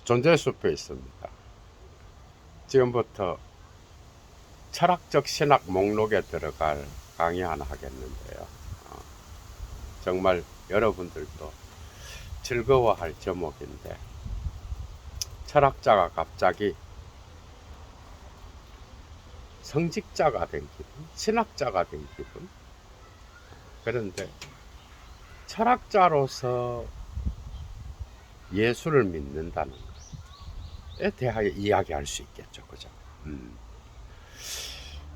존재 숲에 있습니다. 지금부터 철학적 신학 목록에 들어갈 강의 하나 하겠는데요. 정말 여러분들도 즐거워할 제목인데, 철학자가 갑자기 성직자가 된 기분, 신학자가 된 기분. 그런데 철학자로서 예수를 믿는다는 것에 대하여 이야기할 수 있겠죠. 그죠?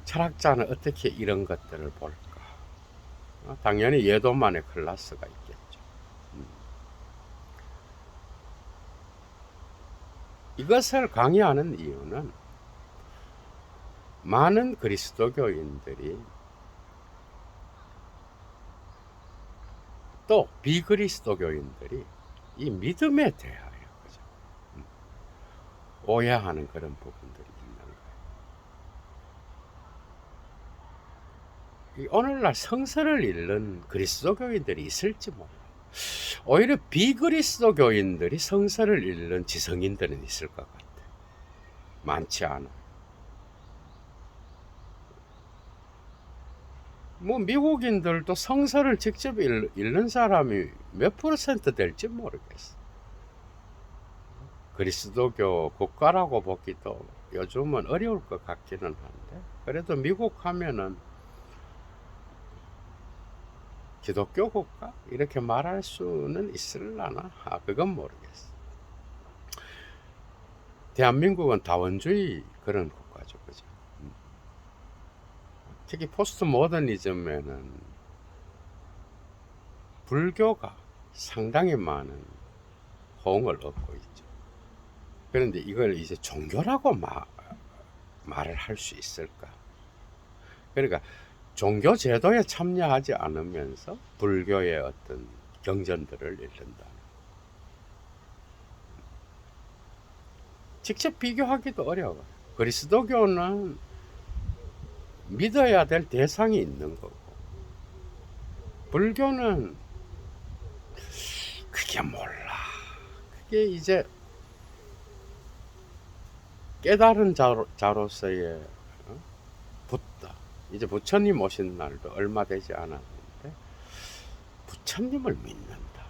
철학자는 어떻게 이런 것들을 볼까? 당연히 예도만의 클래스가 있겠죠. 이것을 강의하는 이유는 많은 그리스도교인들이 또 비그리스도교인들이 이 믿음에 대하여 그죠? 오해하는 그런 부분들이 있는 거예요. 오늘날 성서를 읽는 그리스도교인들이 있을지 몰라요. 오히려 비그리스도교인들이 성서를 읽는 지성인들은 있을 것 같아요. 많지 않아. 뭐 미국인들도 성서를 직접 읽는 사람이 몇 퍼센트 될지 모르겠어. 그리스도교 국가라고 보기도 요즘은 어려울 것 같기는 한데, 그래도 미국 하면은 기독교 국가 이렇게 말할 수는 있을라나? 그건 모르겠어. 대한민국은 다원주의 그런 국가죠, 그죠? 특히 포스트 모더니즘에는 불교가 상당히 많은 호응을 얻고 있죠. 그런데 이걸 이제 종교라고 말을 할 수 있을까? 그러니까 종교 제도에 참여하지 않으면서 불교의 어떤 경전들을 읽는다. 직접 비교하기도 어려워요. 그리스도교는 믿어야 될 대상이 있는 거고, 불교는 그게 몰라. 그게 이제 깨달은 자로서의 붓다. 이제 부처님 오신 날도 얼마 되지 않았는데 부처님을 믿는다.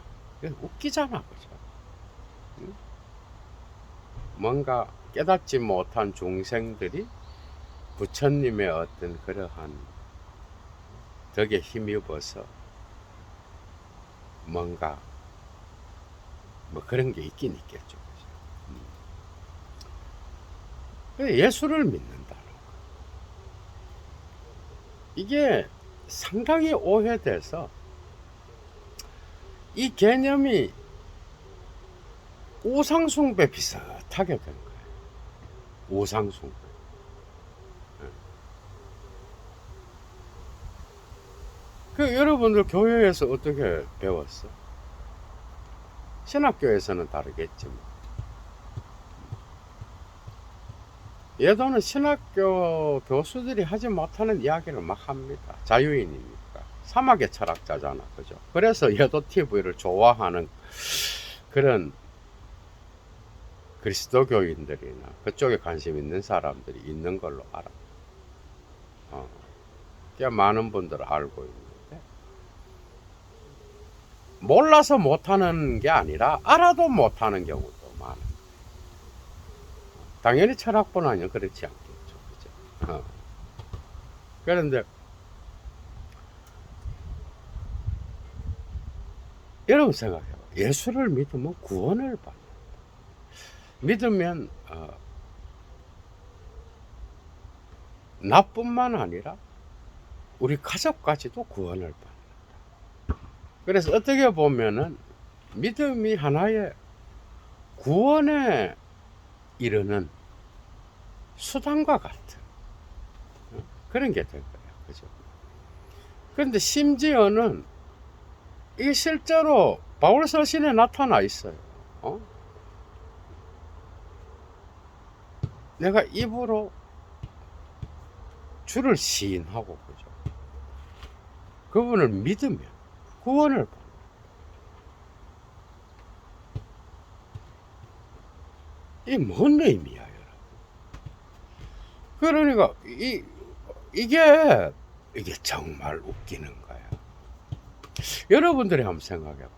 웃기잖아, 그죠? 뭔가 깨닫지 못한 중생들이 부처님의 어떤 그러한 덕에 힘입어서 뭔가 뭐 그런 게 있긴 있겠죠. 예수를 믿는다는 거. 이게 상당히 오해돼서 이 개념이 우상숭배 비슷하게 된 거예요. 우상숭배. 그 여러분들 교회에서 어떻게 배웠어? 신학교에서는 다르겠지 뭐. 예도는 신학교 교수들이 하지 못하는 이야기를 막 합니다. 자유인이니까. 사막의 철학자잖아, 그죠? 그래서 예도 TV를 좋아하는 그런 그리스도교인들이나 그쪽에 관심 있는 사람들이 있는 걸로 알아. 꽤 많은 분들 알고 있는데, 몰라서 못하는 게 아니라 알아도 못하는 경우도 많아. 당연히 철학뿐 아니면 그렇지 않겠죠, 그죠? 그런데 여러분 생각해요. 예수를 믿으면 구원을 받는다. 믿으면 나뿐만 아니라 우리 가족까지도 구원을 받는다. 그래서 어떻게 보면은 믿음이 하나의 구원에 이르는 수단과 같은 그런 게 될 거예요. 그죠? 그런데 심지어는 이게 실제로 바울 서신에 나타나 있어요. 내가 입으로 주를 시인하고, 그죠? 그분을 믿으면 구원을 받는. 이 뭔 의미야, 여러분? 그러니까 이게 정말 웃기는 거야. 여러분들이 한번 생각해봐.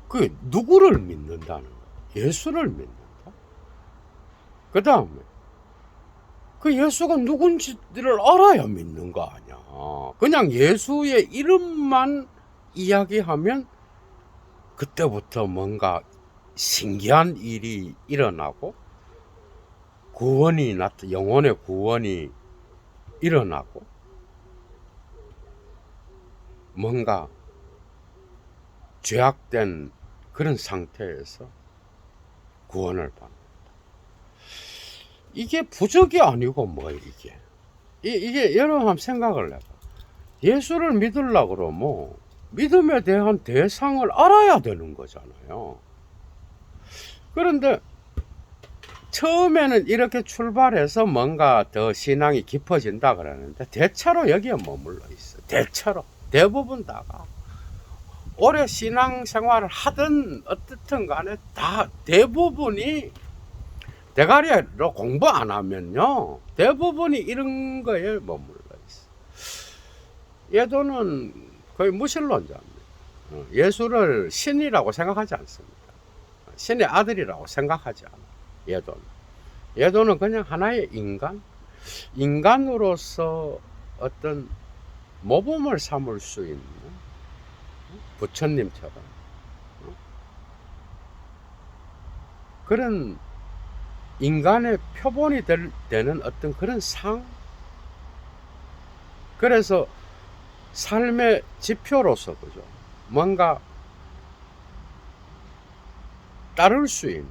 그 누구를 믿는다는 거야? 예수를 믿는다. 그 다음에 그 예수가 누군지를 알아야 믿는 거 아니야. 그냥 예수의 이름만 이야기하면 그때부터 뭔가 신기한 일이 일어나고 영혼의 구원이 일어나고 뭔가 죄악된 그런 상태에서 구원을 받는다. 이게 부적이 아니고 뭐 이게 여러분 한번 생각을 해봐. 예수를 믿으려고 그러면 믿음에 대한 대상을 알아야 되는 거잖아요. 그런데 처음에는 이렇게 출발해서 뭔가 더 신앙이 깊어진다 그러는데 대체로 여기에 머물러 있어. 대부분 다가 오래 신앙생활을 하든 어떻든 간에 다 대부분이 대가리로 공부 안 하면요 대부분이 이런 거에 머물러 있어. 예도는 거의 무신론자입니다. 예수를 신이라고 생각하지 않습니다. 신의 아들이라고 생각하지 않아. 예도는 그냥 하나의 인간으로서 어떤 모범을 삼을 수 있는 부처님처럼 그런 인간의 표본이 되는 어떤 그런 상, 그래서 삶의 지표로서 그죠, 뭔가 따를 수 있는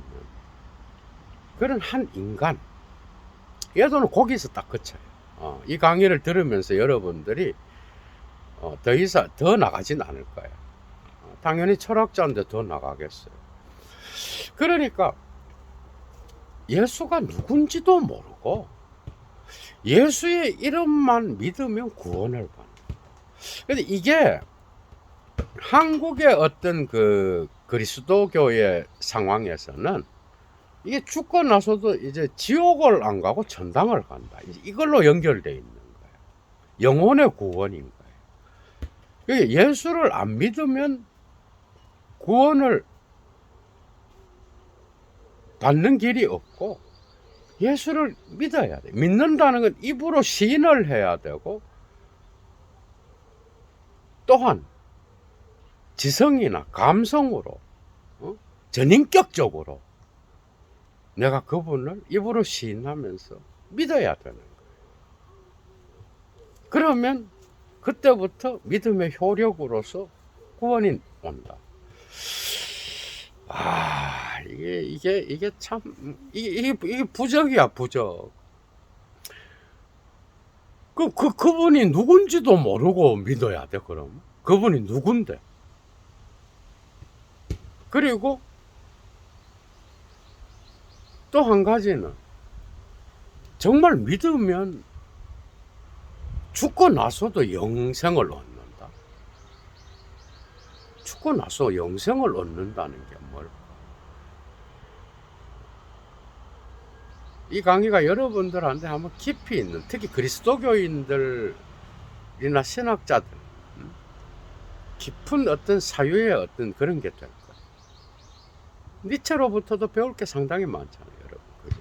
그런 한 인간. 예도는 거기서 딱 그쳐요. 이 강의를 들으면서 여러분들이 더 이상 더 나가진 않을 거예요. 당연히 철학자인데 더 나가겠어요. 그러니까 예수가 누군지도 모르고 예수의 이름만 믿으면 구원을 받는다. 근데 이게 한국의 어떤 그 그리스도교의 상황에서는 이게 죽고 나서도 이제 지옥을 안 가고 천당을 간다. 이걸로 연결되어 있는 거예요. 영혼의 구원인 거예요. 예수를 안 믿으면 구원을 받는 길이 없고, 예수를 믿어야 돼. 믿는다는 건 입으로 시인을 해야 되고, 또한 지성이나 감성으로 전인격적으로 내가 그분을 입으로 시인하면서 믿어야 되는 거예요. 그러면 그때부터 믿음의 효력으로서 구원이 온다. 이게 참, 이게 부적이야, 부적. 그분이 누군지도 모르고 믿어야 돼, 그럼. 그분이 누군데? 그리고 또 한 가지는, 정말 믿으면 죽고 나서도 영생을 얻는다. 죽고 나서 영생을 얻는다는 게 뭘까? 이 강의가 여러분들한테 한번 깊이 있는, 특히 그리스도교인들이나 신학자들, 깊은 어떤 사유의 어떤 그런 게 될 거예요. 니체로부터도 배울 게 상당히 많잖아요, 여러분. 그죠?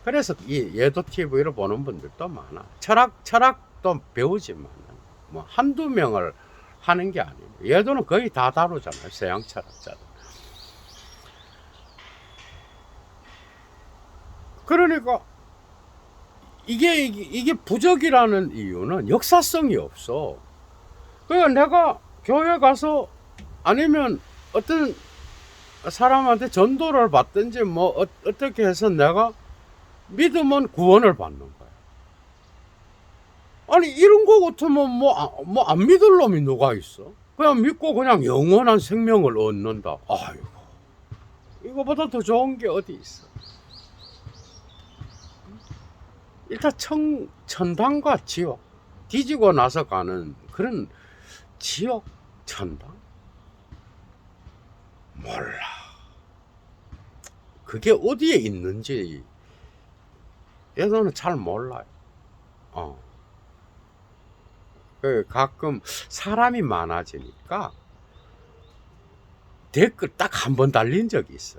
그래서 이 예도 TV를 보는 분들도 많아. 철학도 배우지만 뭐 한두 명을 하는 게 아니에요. 예도는 거의 다 다루잖아요, 서양 철학자들. 그러니까 이게 부적이라는 이유는 역사성이 없어. 그러니까 내가 교회 가서 아니면 어떤 사람한테 전도를 받든지 뭐 어떻게 해서 내가 믿으면 구원을 받는 거야. 아니 이런 거 같으면 뭐 안 믿을 놈이 누가 있어? 그냥 믿고 그냥 영원한 생명을 얻는다. 아이고, 이거보다 더 좋은 게 어디 있어? 일단 천당과 지옥, 뒤지고 나서 가는 그런 지옥, 천당? 몰라. 그게 어디에 있는지 얘들은 잘 몰라요. 가끔 사람이 많아지니까 댓글 딱 한 번 달린 적이 있어.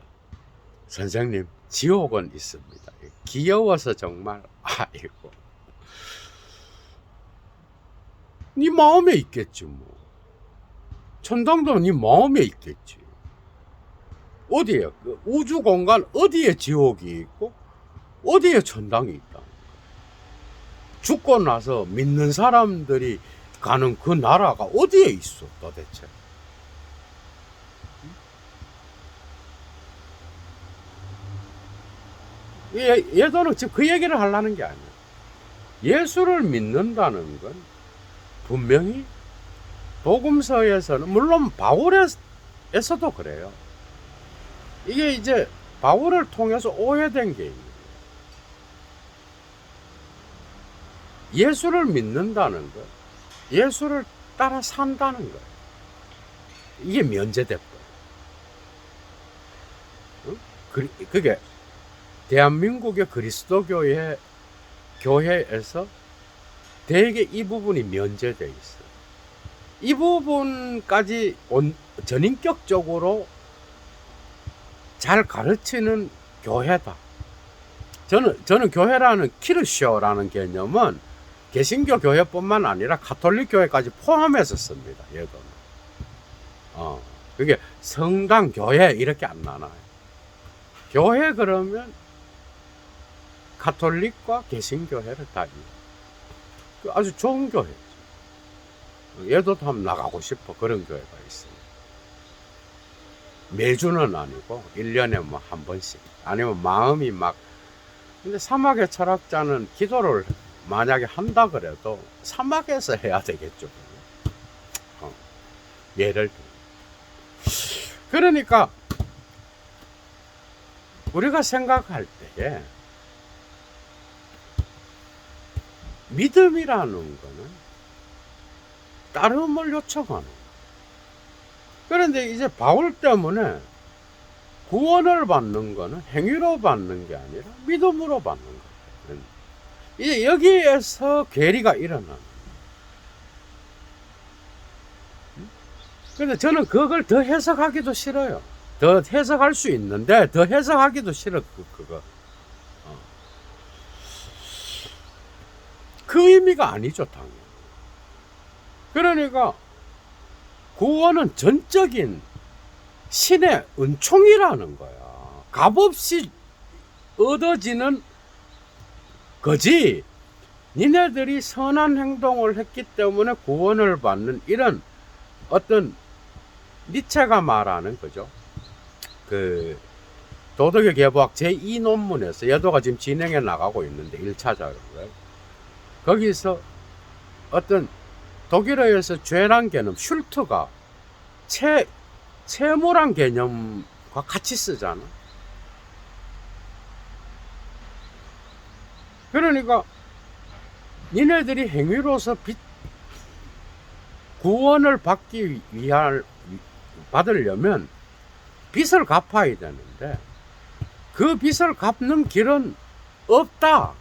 선생님, 지옥은 있습니다. 귀여워서 정말, 아이고. 네 마음에 있겠지, 뭐. 천당도 네 마음에 있겠지. 어디에, 그 우주 공간 어디에 지옥이 있고, 어디에 천당이 있다. 죽고 나서 믿는 사람들이 가는 그 나라가 어디에 있어, 도대체? 얘들은 지금 그 얘기를 하려는 게 아니야. 예수를 믿는다는 건 분명히 복음서에서는, 물론 바울에서도 그래요. 이게 이제 바울을 통해서 오해된 게 있는 거예요. 예수를 믿는다는 것, 예수를 따라 산다는 거예요. 이게 면제돼 버려. 그게 대한민국의 그리스도 교회에서 대개 이 부분이 면제돼 있어. 이 부분까지 전인격적으로 잘 가르치는 교회다. 저는 교회라는 키르쇼라는 개념은 개신교 교회뿐만 아니라 가톨릭 교회까지 포함해서 씁니다. 얘도. 그게 성당 교회 이렇게 안 나눠요. 교회 그러면 가톨릭과 개신교회를 다 아주 좋은 교회죠. 얘도 한번 나가고 싶어. 그런 교회가 있습니다. 매주는 아니고 1년에 뭐 한 번씩, 아니면 마음이 막. 근데 사막의 철학자는 기도를 만약에 한다 그래도 사막에서 해야 되겠죠. 예를 들어. 그러니까 우리가 생각할 때에 믿음이라는 거는 따름을 요청하는 거예요. 그런데 이제 바울 때문에 구원을 받는 거는 행위로 받는 게 아니라 믿음으로 받는 거예요. 이제 여기에서 괴리가 일어나는 거예요. 근데 저는 그걸 더 해석하기도 싫어요. 더 해석할 수 있는데 더 해석하기도 싫어. 그거. 그 의미가 아니죠, 당연히. 그러니까 구원은 전적인 신의 은총이라는 거야. 값없이 얻어지는 거지. 니네들이 선한 행동을 했기 때문에 구원을 받는 이런 어떤 니체가 말하는 거죠. 그 도덕의 계보학 제2 논문에서 얘도가 지금 진행해 나가고 있는데 1차적으로 거기서 어떤 독일어에서 죄란 개념 슐트가 채무란 개념과 같이 쓰잖아. 그러니까 니네들이 행위로서 구원을 받으려면 빚을 갚아야 되는데 그 빚을 갚는 길은 없다.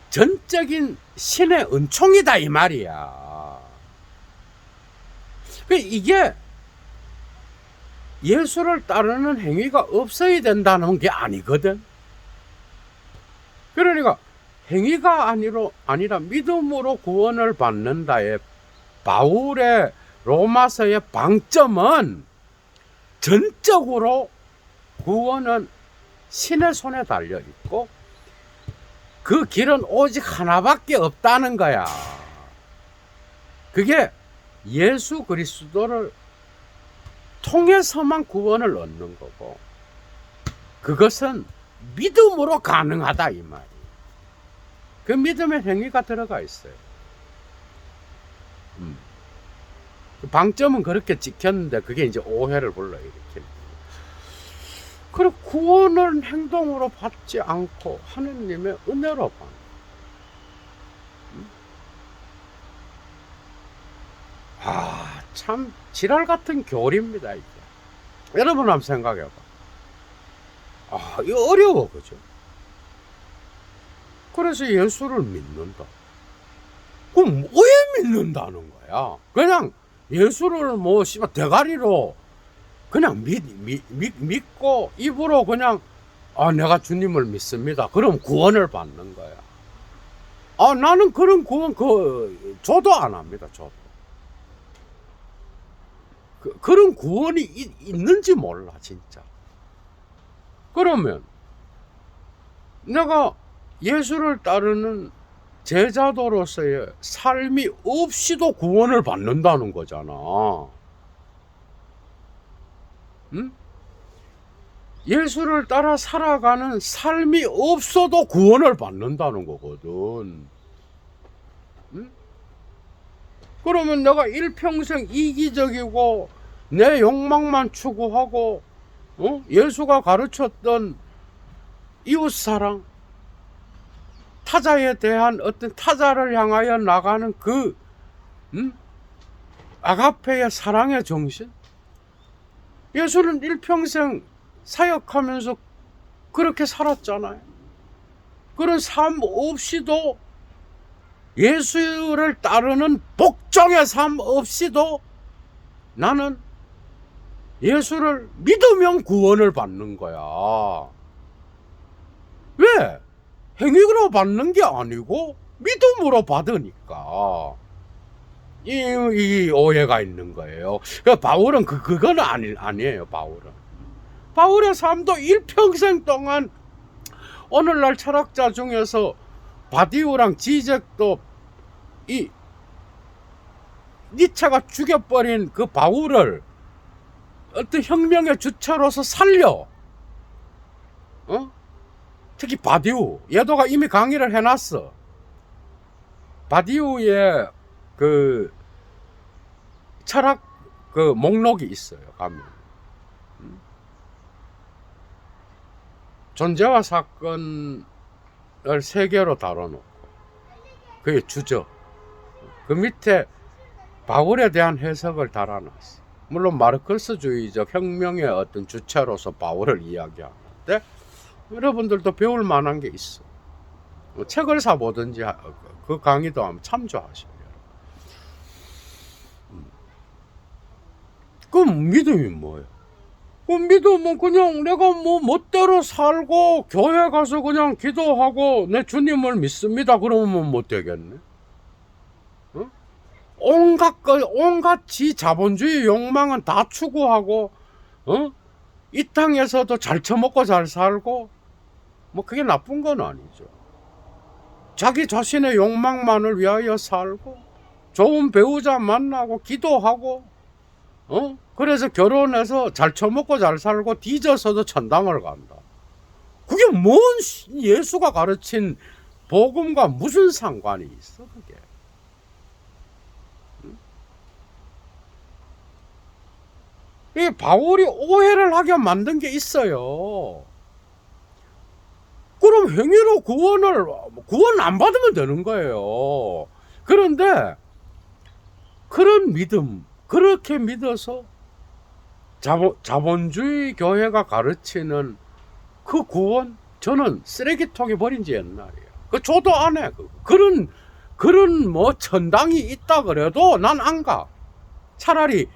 전적인 신의 은총이다 이 말이야. 이게 예수를 따르는 행위가 없어야 된다는 게 아니거든. 그러니까 행위가 아니라 믿음으로 구원을 받는다의 바울의 로마서의 방점은 전적으로 구원은 신의 손에 달려 있고 그 길은 오직 하나밖에 없다는 거야. 그게 예수 그리스도를 통해서만 구원을 얻는 거고 그것은 믿음으로 가능하다 이 말이에요. 그 믿음의 행위가 들어가 있어요. 방점은 그렇게 찍혔는데 그게 이제 오해를 불러일으키는 거예요. 그리고 구원을 행동으로 받지 않고 하느님의 은혜로 받는 참 지랄 같은 교리입니다 이게. 여러분 한번 생각해봐. 이거 어려워, 그죠? 그래서 예수를 믿는다. 그럼 왜 믿는다는 거야? 그냥 예수를 뭐 씨발 대가리로 그냥 믿고 입으로 그냥 내가 주님을 믿습니다. 그럼 구원을 받는 거야. 나는 그런 구원 저도 안 합니다. 저도. 그런 구원이 있는지 몰라 진짜. 그러면 내가 예수를 따르는 제자도로서의 삶이 없이도 구원을 받는다는 거잖아. 응? 예수를 따라 살아가는 삶이 없어도 구원을 받는다는 거거든. 응? 그러면 내가 일평생 이기적이고 내 욕망만 추구하고 예수가 가르쳤던 이웃사랑, 타자에 대한 어떤 타자를 향하여 나가는 그 아가페의 사랑의 정신, 예수는 일평생 사역하면서 그렇게 살았잖아요. 그런 삶 없이도, 예수를 따르는 복종의 삶 없이도 나는 예수를 믿으면 구원을 받는 거야. 왜? 행위로 받는 게 아니고 믿음으로 받으니까. 이 오해가 있는 거예요. 바울은 그건 아니에요. 바울의 삶도 일평생 동안, 오늘날 철학자 중에서 바디우랑 지젝도 이 니체가 죽여버린 그 바울을 어떤 혁명의 주체로서 살려. 특히 바디우, 얘도가 이미 강의를 해놨어. 바디우의 그 철학 그 목록이 있어요. 가면 존재와 사건을 3개로 다뤄놓고 그게 주저, 그 밑에 바울에 대한 해석을 달아놨어. 물론 마르크스주의적 혁명의 어떤 주체로서 바울을 이야기하는데 여러분들도 배울 만한 게 있어. 책을 사보든지 그 강의도 한번 참조하시면. 그럼 믿음이 뭐예요? 그 믿음은 그냥 내가 뭐 멋대로 살고 교회 가서 그냥 기도하고 내 주님을 믿습니다. 그러면 못 되겠네. 온갖 자본주의 욕망은 다 추구하고 이 땅에서도 잘 처먹고 잘 살고 뭐 그게 나쁜 건 아니죠. 자기 자신의 욕망만을 위하여 살고 좋은 배우자 만나고 기도하고 그래서 결혼해서 잘 처먹고 잘 살고 뒤져서도 천당을 간다. 그게 뭔 예수가 가르친 복음과 무슨 상관이 있어 그게. 이 바울이 오해를 하게 만든 게 있어요. 그럼 행위로 구원 안 받으면 되는 거예요. 그런데 그런 믿음, 그렇게 믿어서 자본주의 교회가 가르치는 그 구원, 저는 쓰레기통에 버린 지 옛날이에요. 그 저도 안 해. 그런 뭐 천당이 있다 그래도 난 안 가. 차라리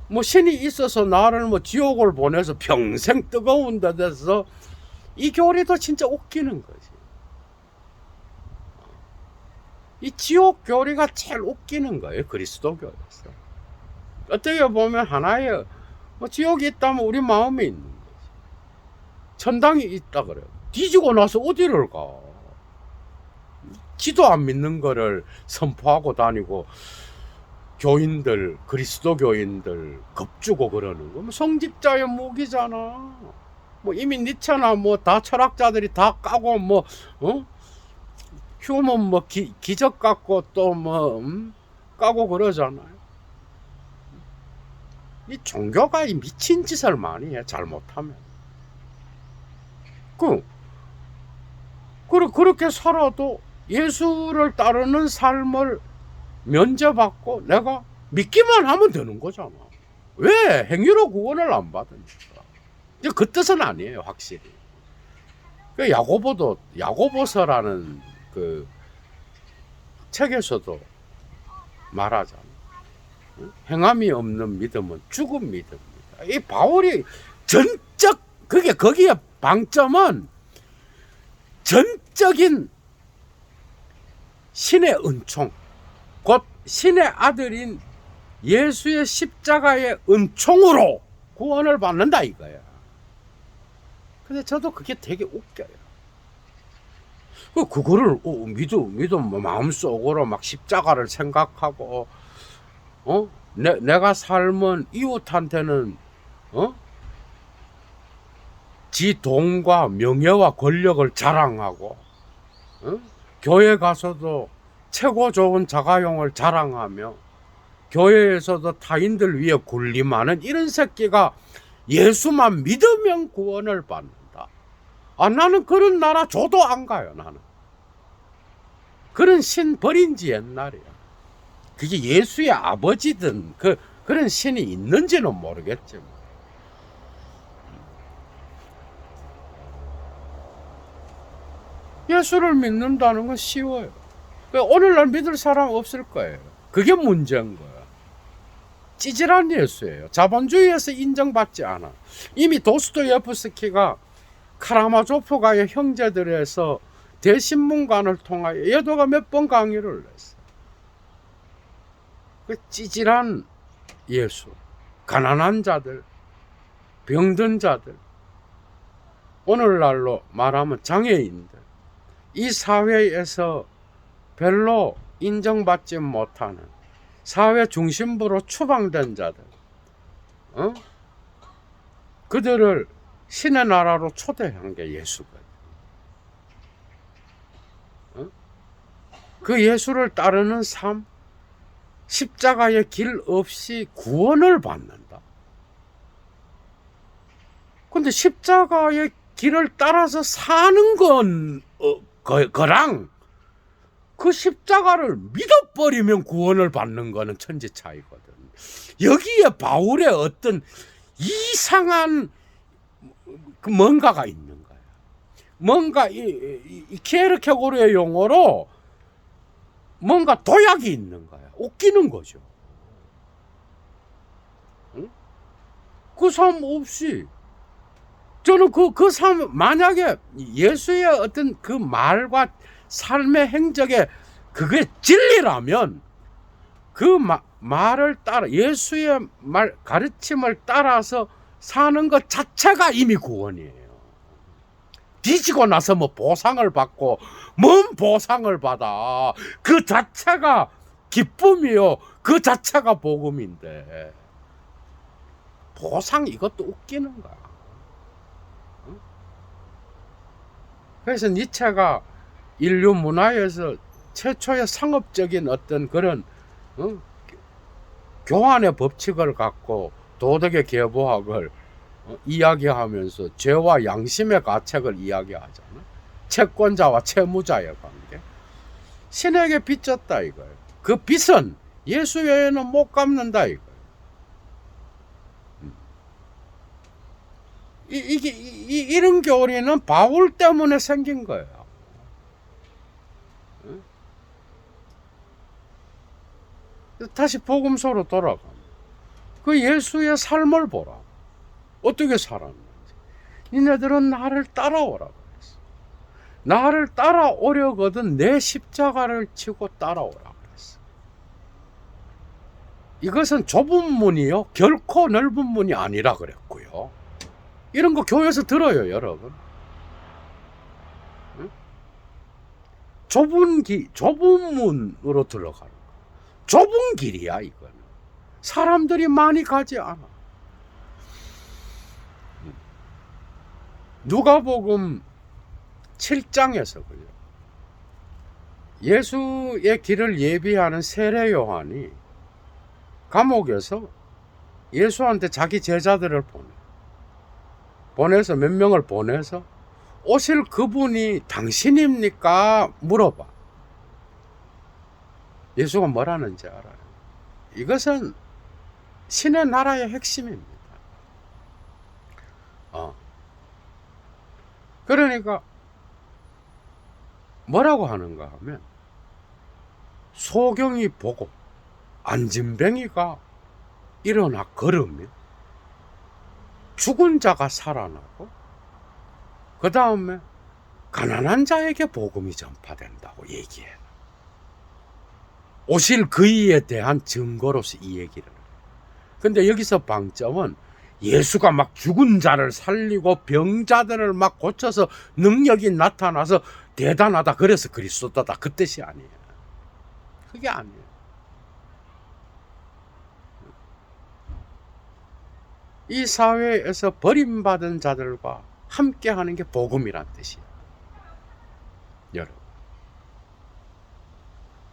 뭐 신이 있어서 나를 뭐 지옥을 보내서 평생 뜨거운 데 돼서, 이 교리도 진짜 웃기는 거지. 이 지옥 교리가 제일 웃기는 거예요. 그리스도교에서. 어떻게 보면 하나의 뭐 지옥이 있다면 우리 마음에 있는 거지. 천당이 있다 그래요. 뒤지고 나서 어디를 가? 지도 안 믿는 거를 선포하고 다니고 교인들, 그리스도 교인들 겁주고 그러는 거. 성직자의 무기잖아. 뭐 이미 니체나 뭐 다 철학자들이 다 까고 뭐 휴먼 뭐 기적 갖고 또 뭐 까고 그러잖아요. 이 종교가 이 미친 짓을 많이 해, 잘못하면. 그렇게 살아도 예수를 따르는 삶을 면제받고 내가 믿기만 하면 되는 거잖아. 왜? 행위로 구원을 안 받으니까. 그 뜻은 아니에요, 확실히. 그 야고보서라는 그 책에서도 말하잖아. 행함이 없는 믿음은 죽은 믿음입니다. 이 바울이 거기에 방점은 전적인 신의 은총, 곧 신의 아들인 예수의 십자가의 은총으로 구원을 받는다 이거야. 근데 저도 그게 되게 웃겨요. 그거를 믿음 마음속으로 막 십자가를 생각하고, 내가 삶은 이웃한테는 지 돈과 명예와 권력을 자랑하고, 교회 가서도 최고 좋은 자가용을 자랑하며, 교회에서도 타인들 위해 군림하는 이런 새끼가 예수만 믿으면 구원을 받는다. 나는 그런 나라 줘도 안 가요. 나는 그런 신 버린 지 옛날이야. 그게 예수의 아버지든 그런 신이 있는지는 모르겠지만, 예수를 믿는다는 건 쉬워요. 오늘날 믿을 사람 없을 거예요. 그게 문제인 거야. 찌질한 예수예요. 자본주의에서 인정받지 않아. 이미 도스토예프스키가 카라마조프가의 형제들에서 대신문관을 통하여 예도가 몇 번 강의를 했어. 그 찌질한 예수, 가난한 자들, 병든 자들, 오늘날로 말하면 장애인들, 이 사회에서 별로 인정받지 못하는 사회 중심부로 추방된 자들, 그들을 신의 나라로 초대한 게 예수거든. 그 예수를 따르는 삶, 십자가의 길 없이 구원을 받는다. 근데 십자가의 길을 따라서 사는 건 거랑 그 십자가를 믿어버리면 구원을 받는 거는 천지 차이거든. 여기에 바울의 어떤 이상한 뭔가가 있는 거야. 뭔가 이 키에르케고르의 용어로 뭔가 도약이 있는 거야. 웃기는 거죠. 응? 그 삶 없이 저는 그 삶, 만약에 예수의 어떤 그 말과 삶의 행적에 그게 진리라면 그 말을 따라, 예수의 말 가르침을 따라서 사는 것 자체가 이미 구원이에요. 뒤지고 나서 뭐 보상을 받고 뭔 보상을 받아. 그 자체가 기쁨이요. 그 자체가 복음인데 보상 이것도 웃기는 거야. 그래서 니체가 인류 문화에서 최초의 상업적인 어떤 그런 교환의 법칙을 갖고 도덕의 계보학을 이야기하면서 죄와 양심의 가책을 이야기하잖아. 채권자와 채무자의 관계. 신에게 빚졌다 이거예요. 그 빚은 예수 외에는 못 갚는다 이거예요. 이런 교리는 바울 때문에 생긴 거예요. 다시 복음서로 돌아가면 그 예수의 삶을 보라. 어떻게 살았는지. 니네들은 나를 따라오라 그랬어. 나를 따라오려거든 내 십자가를 치고 따라오라 그랬어. 이것은 좁은 문이요 결코 넓은 문이 아니라 그랬고요. 이런 거 교회에서 들어요, 여러분. 응? 좁은 문으로 들어가는 거. 좁은 길이야, 이거는. 사람들이 많이 가지 않아. 누가복음 7장에서 그래요. 예수의 길을 예비하는 세례 요한이 감옥에서 예수한테 자기 제자들을 보내서 몇 명을 보내서 오실 그분이 당신입니까? 물어봐. 예수가 뭐라는지 알아요. 이것은 신의 나라의 핵심입니다. 그러니까 뭐라고 하는가 하면 소경이 보고 안진뱅이가 일어나 걸으면 죽은 자가 살아나고 그 다음에 가난한 자에게 복음이 전파된다고 얘기해. 오실 그이에 대한 증거로서 이 얘기를. 근데 여기서 방점은 예수가 막 죽은 자를 살리고 병자들을 막 고쳐서 능력이 나타나서 대단하다, 그래서 그리스도다, 그 뜻이 아니에요. 그게 아니에요. 이 사회에서 버림받은 자들과 함께 하는 게 복음이란 뜻이에요. 여러분,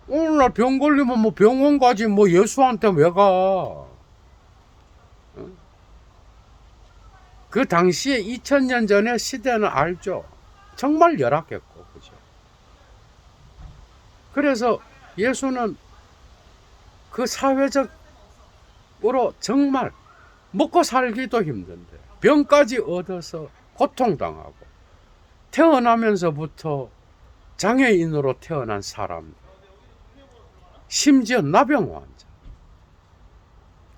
오늘날 병 걸리면 뭐 병원 가지, 뭐 예수한테 왜 가? 그 당시에 2000년 전의 시대는 알죠. 정말 열악했고, 그죠? 그래서 예수는 그 사회적으로 정말 먹고 살기도 힘든데 병까지 얻어서 고통당하고 태어나면서부터 장애인으로 태어난 사람, 심지어 나병 환자,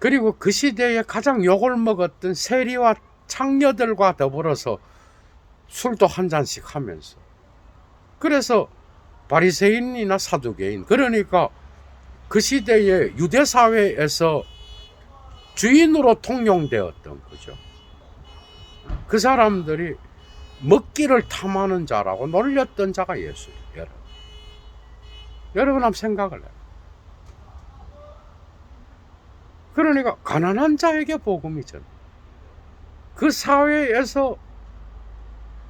그리고 그 시대에 가장 욕을 먹었던 세리와 창녀들과 더불어서 술도 한 잔씩 하면서, 그래서 바리새인이나 사두개인, 그러니까 그 시대의 유대 사회에서 주인으로 통용되었던 거죠. 그 사람들이 먹기를 탐하는 자라고 놀렸던 자가 예수예요. 여러분 한번 생각을 해요. 그러니까 가난한 자에게 복음이 전, 그 사회에서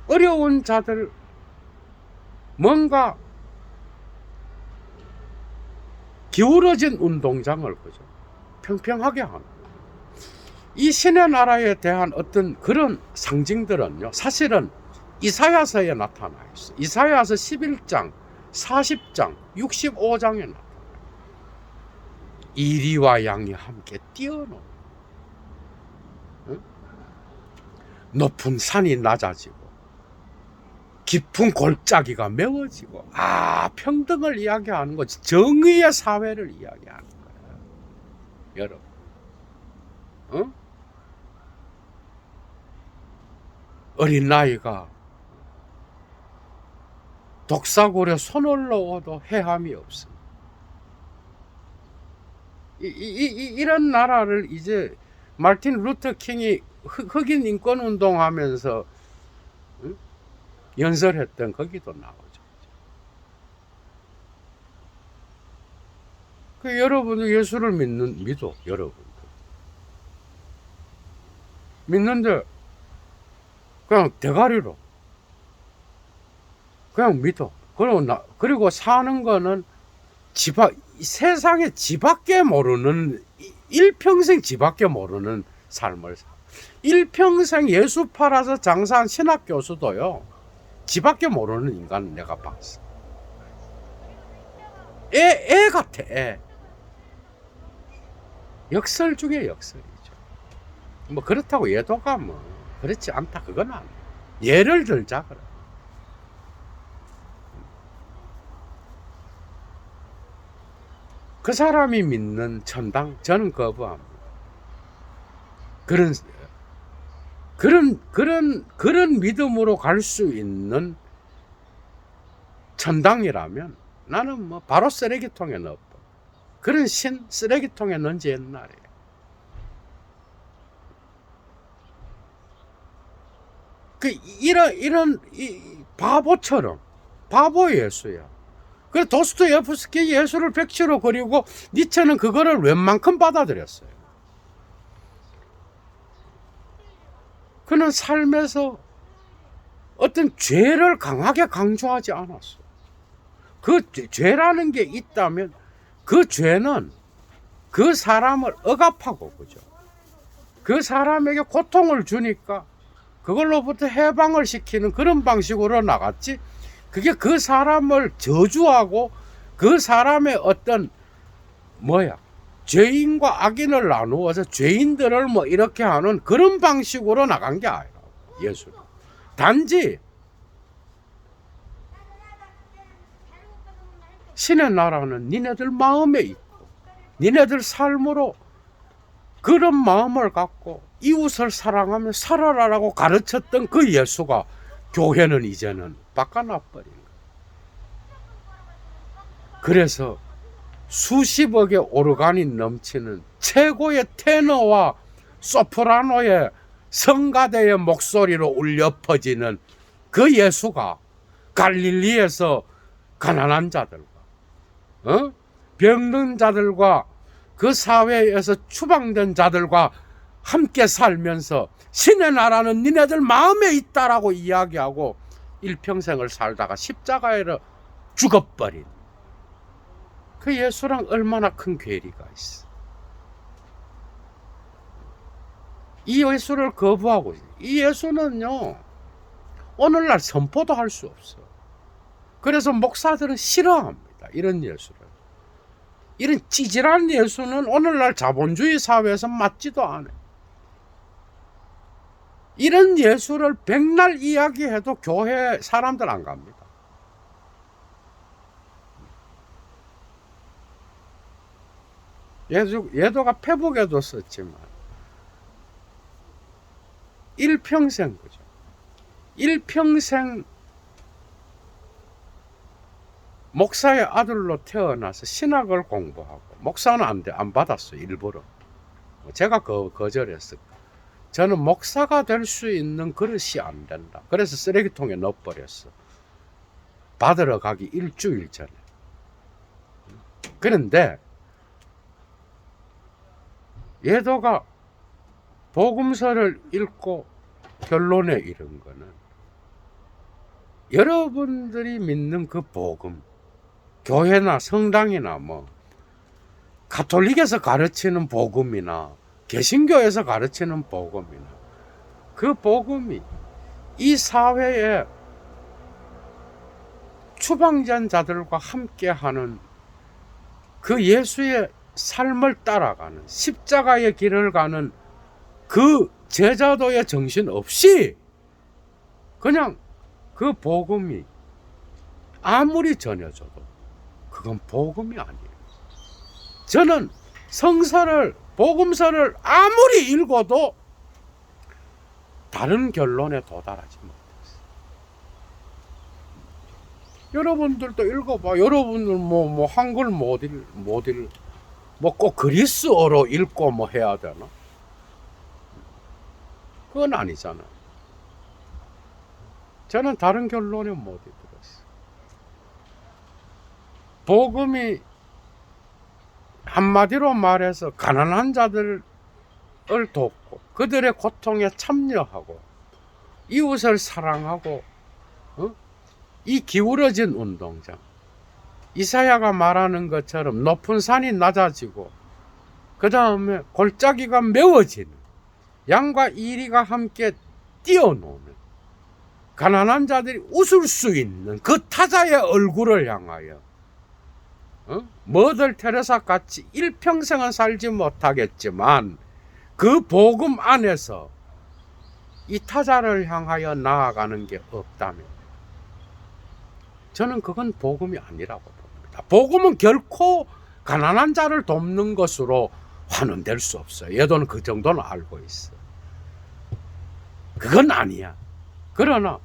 어려운 자들 뭔가 기울어진 운동장을, 그죠, 평평하게 하는, 이 신의 나라에 대한 어떤 그런 상징들은요, 사실은 이사야서에 나타나 있어요. 이사야서 11장, 40장, 65장에 나타나요. 이리와 양이 함께 뛰어노. 응? 높은 산이 낮아지고 깊은 골짜기가 메워지고, 평등을 이야기하는 거지, 정의의 사회를 이야기하는 거예요. 여러분, 어린 나이가 독사골에 손을 넣어도 해함이 없습니다. 이런 나라를 이제 마틴 루터 킹이 흑인 인권 운동하면서 연설했던 거기도 나오죠. 그 여러분도 예수를 믿어, 여러분도 믿는데 그냥 대가리로 그냥 믿어. 그리고 사는 거는 세상에 지밖에 모르는, 일평생 지밖에 모르는 삶을 사. 일평생 예수 팔아서 장사한 신학 교수도요, 지밖에 모르는 인간 내가 봤어. 애 같아, 애. 역설 중에 역설이죠. 뭐 그렇다고 예도가 뭐 그렇지 않다, 그건 아니에요. 예를 들자 그래. 그 사람이 믿는 천당, 저는 거부합니다. 그런 믿음으로 갈 수 있는 천당이라면 나는 뭐 바로 쓰레기통에 넣어. 그런 신 쓰레기통에 넣은지 옛날에. 이런 바보처럼, 바보 예수야. 그래서 도스토예프스키 예수를 백지로 그리고 니체는 그거를 웬만큼 받아들였어요. 그는 삶에서 어떤 죄를 강하게 강조하지 않았어. 그 죄라는 게 있다면 그 죄는 그 사람을 억압하고, 그죠, 그 사람에게 고통을 주니까 그걸로부터 해방을 시키는 그런 방식으로 나갔지, 그게 그 사람을 저주하고 그 사람의 어떤 죄인과 악인을 나누어서 죄인들을 뭐 이렇게 하는 그런 방식으로 나간 게 아니라 예수는 단지 신의 나라는 니네들 마음에 있고 니네들 삶으로 그런 마음을 갖고 이웃을 사랑하며 살아라라고 가르쳤던 그 예수가 교회는 이제는 바꿔놔버린 거예요. 그래서 수십억의 오르간이 넘치는 최고의 테너와 소프라노의 성가대의 목소리로 울려 퍼지는 그 예수가 갈릴리에서 가난한 자들과 병든 자들과 그 사회에서 추방된 자들과 함께 살면서 신의 나라는 니네들 마음에 있다라고 이야기하고 일평생을 살다가 십자가에서 죽어버린 그 예수랑 얼마나 큰 괴리가 있어. 이 예수를 거부하고 있어. 이 예수는요 오늘날 선포도 할 수 없어. 그래서 목사들은 싫어합니다. 이런 예수를. 이런 찌질한 예수는 오늘날 자본주의 사회에서 맞지도 않아요. 이런 예수를 백날 이야기해도 교회 사람들 안 갑니다. 예도가 페북에도 썼지만 일평생 그죠. 일평생 목사의 아들로 태어나서 신학을 공부하고 목사는 안 받았어요. 일부러. 제가 거절했어요. 저는 목사가 될 수 있는 그릇이 안 된다. 그래서 쓰레기통에 넣어버렸어. 받으러 가기 일주일 전에. 그런데 예도가 복음서를 읽고 결론에 이른 거는 여러분들이 믿는 그 복음, 교회나 성당이나 뭐 가톨릭에서 가르치는 복음이나 개신교에서 가르치는 복음이나 그 복음이 이 사회에 추방된 자들과 함께하는 그 예수의 삶을 따라가는 십자가의 길을 가는 그 제자도의 정신 없이 그냥 그 복음이 아무리 전해져도 그건 복음이 아니에요. 저는 성서를 복음서를 아무리 읽어도 다른 결론에 도달하지 못했어요. 여러분들도 읽어봐. 여러분들 뭐 한글 못 뭐 꼭 그리스어로 읽고 뭐 해야 되나? 그건 아니잖아. 저는 다른 결론에 못 이르렀어요. 복음이 한마디로 말해서 가난한 자들을 돕고 그들의 고통에 참여하고 이웃을 사랑하고 이 기울어진 운동장 이사야가 말하는 것처럼 높은 산이 낮아지고 그 다음에 골짜기가 메워지는 양과 이리가 함께 뛰어노는 가난한 자들이 웃을 수 있는 그 타자의 얼굴을 향하여 머들 테레사 같이 일평생은 살지 못하겠지만 그 복음 안에서 이 타자를 향하여 나아가는 게 없다면 저는 그건 복음이 아니라고 봅니다. 복음은 결코 가난한 자를 돕는 것으로 환원될 수 없어요. 얘도는 그 정도는 알고 있어. 그건 아니야. 그러나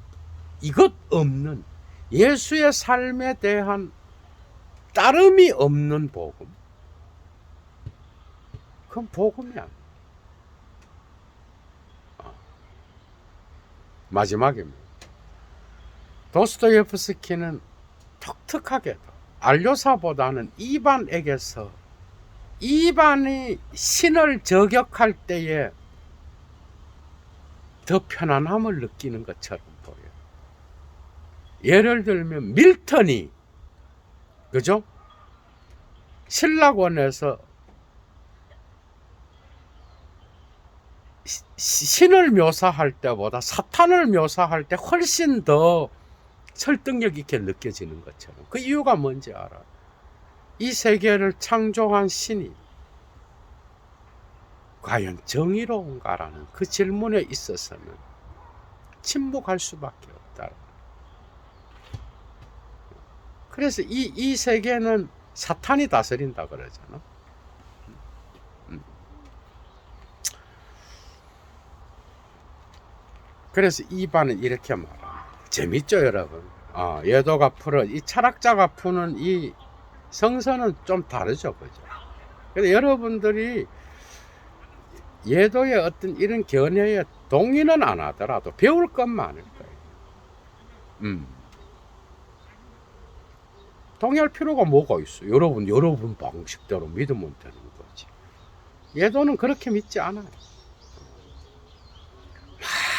이것 없는 예수의 삶에 대한 따름이 없는 복음, 그건 복음이 아니야. 마지막입니다. 도스토옙스키는 독특하게도 알료사보다는 이반에게서 이반이 신을 저격할 때에 더 편안함을 느끼는 것처럼 보여요. 예를 들면 밀턴이 그죠? 신라권에서 신을 묘사할 때보다 사탄을 묘사할 때 훨씬 더 설득력 있게 느껴지는 것처럼. 그 이유가 뭔지 알아? 이 세계를 창조한 신이 과연 정의로운가라는 그 질문에 있어서는 침묵할 수밖에 없다. 그래서 이 세계는 사탄이 다스린다 그러잖아. 음. 그래서 이반은 이렇게 말합니다. 재밌죠, 여러분? 예도가 이 철학자가 푸는 이 성서는 좀 다르죠, 그죠? 그래서 여러분들이 예도의 어떤 이런 견해에 동의는 안 하더라도 배울 건 많을 거예요. 동의할 필요가 뭐가 있어? 여러분 방식대로 믿으면 되는 거지. 예도는 그렇게 믿지 않아요.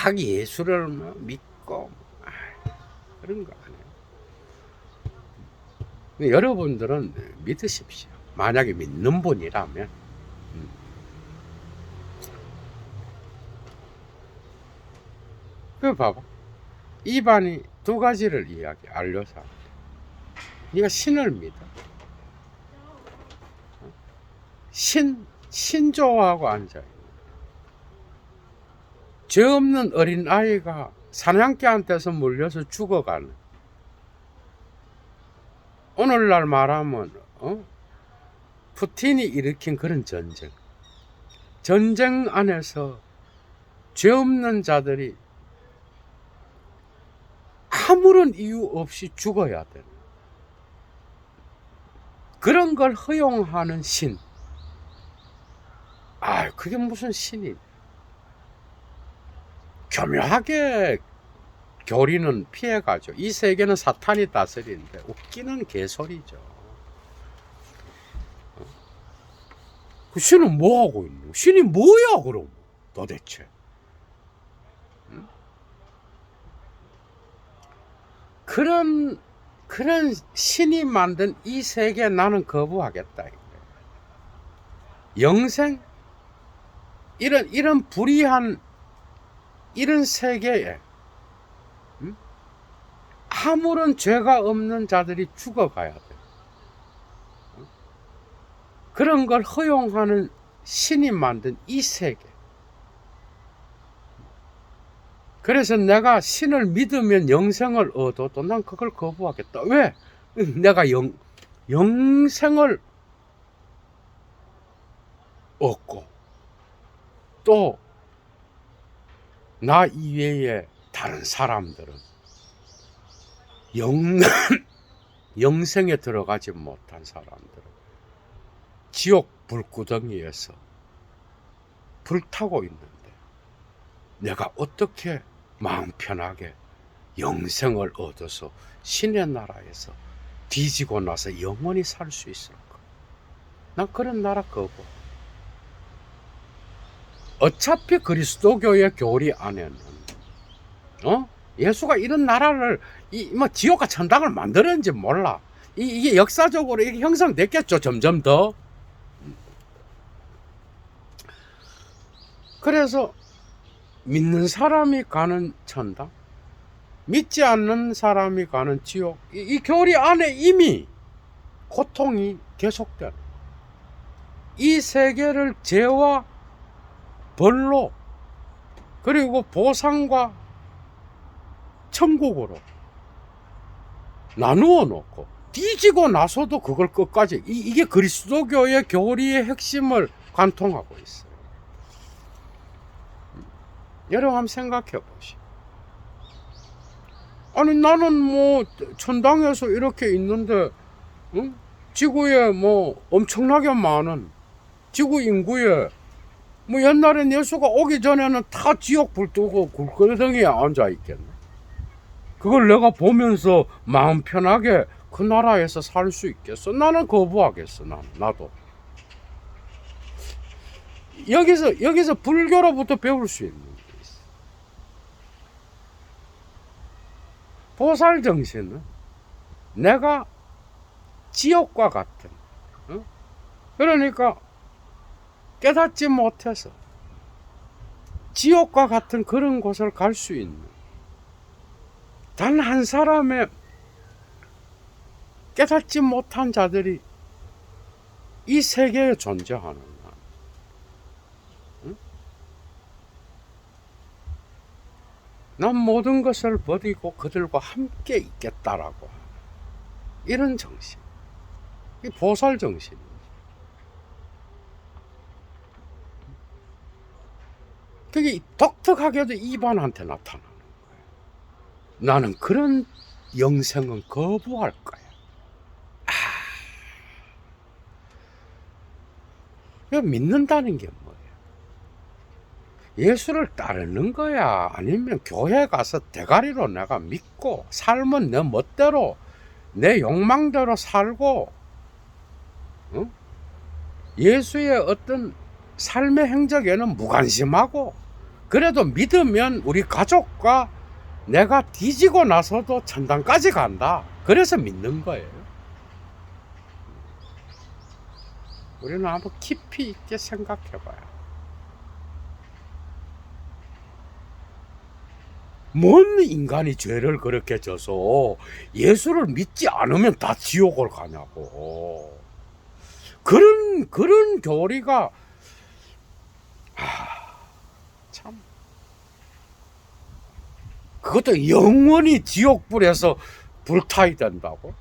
막 예수를 믿고 그런 거 아니에요. 여러분들은 믿으십시오. 만약에 믿는 분이라면. 그 봐봐. 이반이 두 가지를 알려서 네가 신을 믿어. 신조하고 앉아있는 죄 없는 어린 아이가 사냥개한테서 물려서 죽어가는, 오늘날 말하면 푸틴이 일으킨 그런 전쟁 안에서 죄 없는 자들이 아무런 이유 없이 죽어야 되는 그런 걸 허용하는 신. 그게 무슨 신이? 교묘하게 교리는 피해가죠. 이 세계는 사탄이 다스리는데 웃기는 개소리죠. 그 신은 뭐 하고 있는 거야? 신이 뭐야 그럼 도대체? 그런 신이 만든 이 세계 나는 거부하겠다. 영생, 이런 불의한 이런 세계에 아무런 죄가 없는 자들이 죽어가야 돼. 그런 걸 허용하는 신이 만든 이 세계. 그래서 내가 신을 믿으면 영생을 얻어도 난 그걸 거부하겠다. 왜? 내가 영생을 얻고 또 나 이외에 다른 사람들은 영생에 들어가지 못한 사람들은 지옥 불구덩이에서 불타고 있는데 내가 어떻게 마음 편하게 영생을 얻어서 신의 나라에서 뒤지고 나서 영원히 살 수 있을까? 난 그런 나라 거부. 어차피 그리스도교의 교리 안에는 예수가 이런 나라를 지옥과 천당을 만들었는지 몰라. 이게 역사적으로 이게 형성됐겠죠. 점점 더. 그래서 믿는 사람이 가는 천당, 믿지 않는 사람이 가는 지옥, 이 교리 안에 이미 고통이 계속되는, 이 세계를 죄와 벌로 그리고 보상과 천국으로 나누어 놓고 뒤지고 나서도 그걸 끝까지, 이게 그리스도교의 교리의 핵심을 관통하고 있어요. 여러분 한번 생각해 보시오. 아니 나는 뭐 천당에서 이렇게 있는데 지구에 뭐 엄청나게 많은 지구 인구에 뭐 옛날엔 예수가 오기 전에는 다 지옥 불 뜨고 굴거덩이에 앉아 있겠네. 그걸 내가 보면서 마음 편하게 그 나라에서 살 수 있겠어? 나는 거부하겠어. 나도. 여기서 불교로부터 배울 수 있는 게 있어. 보살 정신은 내가 지옥과 같은, 그러니까 깨닫지 못해서 지옥과 같은 그런 곳을 갈 수 있는 단 한 사람의 깨닫지 못한 자들이 이 세계에 존재하는 거야. 난 모든 것을 버리고 그들과 함께 있겠다라고. 이런 정신. 이 보살 정신. 그게 독특하게도 이반한테 나타나는 거예요. 나는 그런 영생은 거부할 거야. 믿는다는 게 뭐예요? 예수를 따르는 거야? 아니면 교회 가서 대가리로 내가 믿고 삶은 내 멋대로 내 욕망대로 살고 예수의 어떤 삶의 행적에는 무관심하고 그래도 믿으면 우리 가족과 내가 뒤지고 나서도 천당까지 간다. 그래서 믿는 거예요. 우리는 한번 깊이 있게 생각해 봐요. 뭔 인간이 죄를 그렇게 져서 예수를 믿지 않으면 다 지옥을 가냐고. 그런 교리가 참, 그것도 영원히 지옥불에서 불타야 된다고.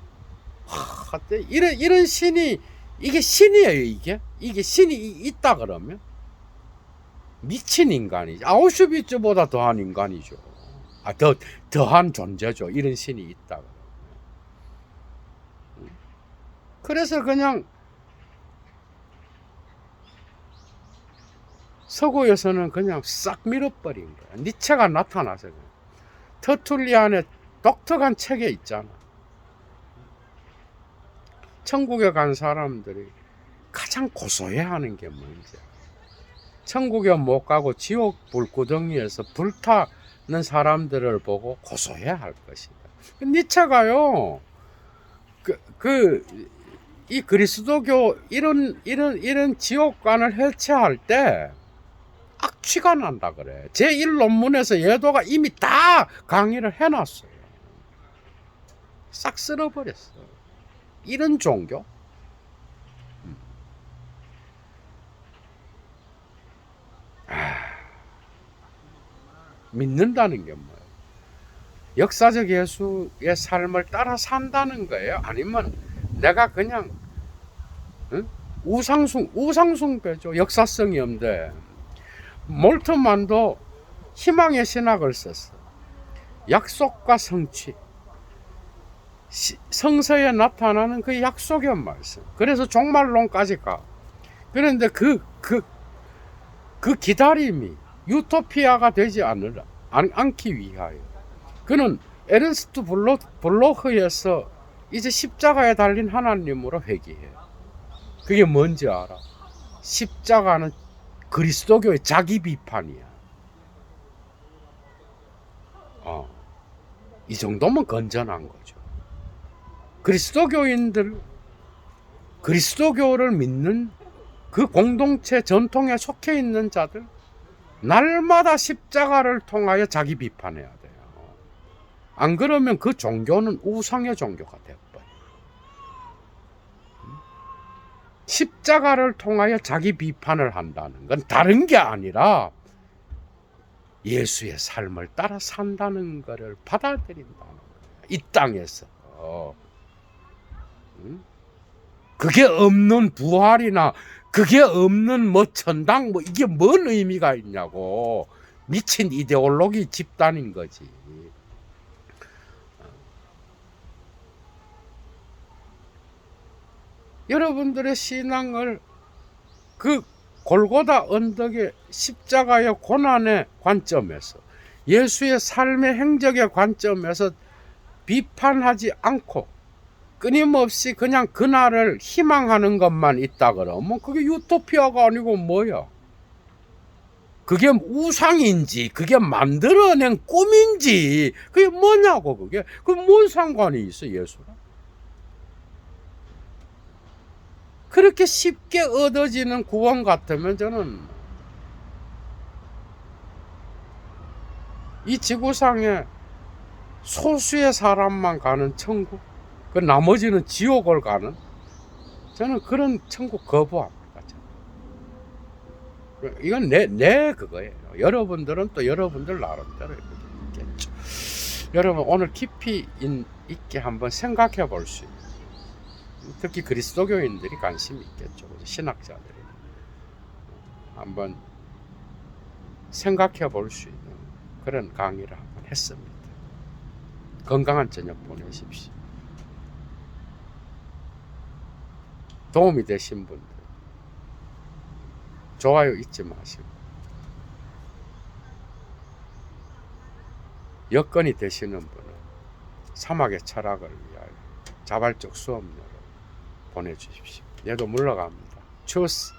이런 신이, 이게 신이에요. 이게 신이 있다 그러면 미친 인간이죠. 아우슈비츠보다 더한 인간이죠. 더한 존재죠. 이런 신이 있다 그러면. 그래서 그냥 서구에서는 그냥 싹 밀어버린 거야. 니체가 나타나서 그래. 터툴리안의 독특한 책에 있잖아. 천국에 간 사람들이 가장 고소해하는 게 뭔지. 천국에 못 가고 지옥 불구덩이에서 불타는 사람들을 보고 고소해할 것이다. 니체가요. 이 그리스도교 이런 지옥관을 해체할 때 악취가 난다 그래. 제1논문에서 예도가 이미 다 강의를 해놨어요. 싹 쓸어버렸어. 이런 종교. 믿는다는 게 뭐예요? 역사적 예수의 삶을 따라 산다는 거예요? 아니면 내가 그냥 우상숭배죠. 역사성이 없는데. 몰트만도 희망의 신학을 썼어. 약속과 성취. 성서에 나타나는 그 약속의 말씀. 그래서 종말론까지 가. 그런데 그 기다림이 유토피아가 되지 않기 위하여. 그는 에른스트 블로흐에서 이제 십자가에 달린 하나님으로 회귀해. 그게 뭔지 알아? 십자가는 그리스도교의 자기 비판이야. 이 정도면 건전한 거죠. 그리스도교를 믿는 그 공동체 전통에 속해 있는 자들, 날마다 십자가를 통하여 자기 비판해야 돼요. 안 그러면 그 종교는 우상의 종교가 되어버려요. 십자가를 통하여 자기 비판을 한다는 건 다른 게 아니라 예수의 삶을 따라 산다는 것을 받아들인다는 거예요. 이 땅에서. 그게 없는 부활이나 그게 없는 뭐 천당 뭐 이게 뭔 의미가 있냐고. 미친 이데올로기 집단인 거지. 여러분들의 신앙을 그 골고다 언덕의 십자가의 고난의 관점에서 예수의 삶의 행적의 관점에서 비판하지 않고 끊임없이 그냥 그날을 희망하는 것만 있다 그러면 그게 유토피아가 아니고 뭐야? 그게 우상인지 그게 만들어낸 꿈인지 그게 뭐냐고. 그게 뭔 상관이 있어 예수랑? 그렇게 쉽게 얻어지는 구원 같으면 저는 이 지구상에 소수의 사람만 가는 천국, 그 나머지는 지옥을 가는, 저는 그런 천국 거부합니다. 이건 내 그거예요. 여러분들은 또 여러분들 나름대로 있겠죠. 여러분 오늘 깊이 있게 한번 생각해 볼 수 있어요. 특히 그리스도교인들이 관심이 있겠죠. 신학자들이 한번 생각해 볼 수 있는 그런 강의를 한번 했습니다. 건강한 저녁 보내십시오. 도움이 되신 분들 좋아요 잊지 마시고, 여건이 되시는 분은 사막의 철학을 위하여 자발적 수업료를 보내주십시오. 얘도 물러갑니다. 추스.